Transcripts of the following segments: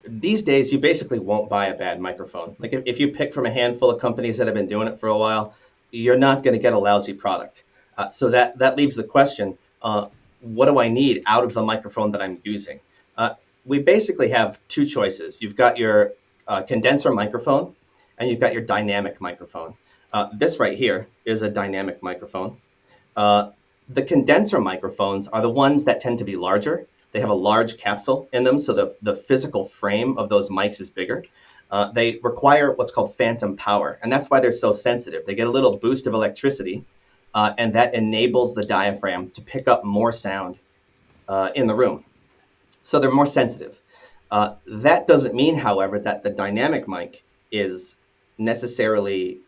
These days, you basically won't buy a bad microphone. Like if you pick from a handful of companies that have been doing it for a while, you're not going to get a lousy product. So that leaves the question, what do I need out of the microphone that I'm using? Uh, we basically have two choices. You've got your condenser microphone, and you've got your dynamic microphone. This right here is a dynamic microphone. Uh, the condenser microphones are the ones that tend to be larger. They have a large capsule in them, so the physical frame of those mics is bigger. They require what's called phantom power, and that's why they're so sensitive. They get a little boost of electricity, and that enables the diaphragm to pick up more sound in the room. So they're more sensitive. That doesn't mean, however, that the dynamic mic is necessarily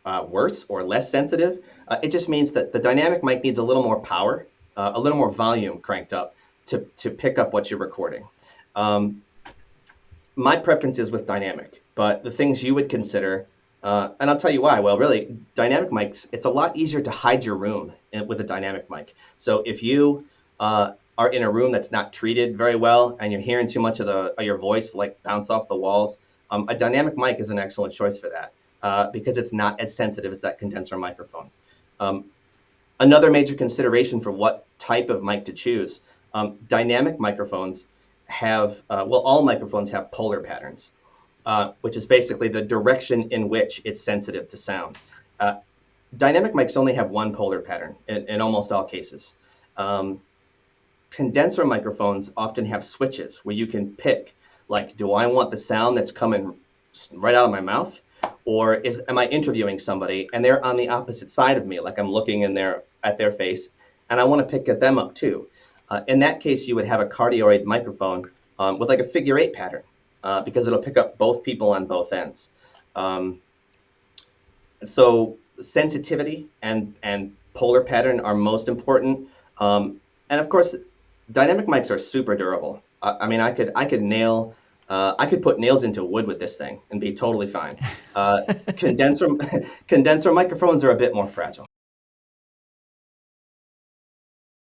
worse or less sensitive. It just means that the dynamic mic needs a little more power, a little more volume cranked up to pick up what you're recording. My preference is with dynamic, but the things you would consider, and I'll tell you why. Well, really, dynamic mics, it's a lot easier to hide your room with a dynamic mic. So if you are in a room that's not treated very well and you're hearing too much of your voice like bounce off the walls, a dynamic mic is an excellent choice for that. Because it's not as sensitive as that condenser microphone. Another major consideration for what type of mic to choose, dynamic microphones have, all microphones have polar patterns, which is basically the direction in which it's sensitive to sound. Dynamic mics only have one polar pattern in almost all cases. Condenser microphones often have switches where you can pick, like, do I want the sound that's coming right out of my mouth? Or am I interviewing somebody and they're on the opposite side of me, like I'm looking at their face, and I want to pick at them up too. In that case, you would have a cardioid microphone with like a figure eight pattern because it'll pick up both people on both ends. So sensitivity and polar pattern are most important. And of course, dynamic mics are super durable. I mean, I could put nails into wood with this thing and be totally fine. Condenser condenser microphones are a bit more fragile.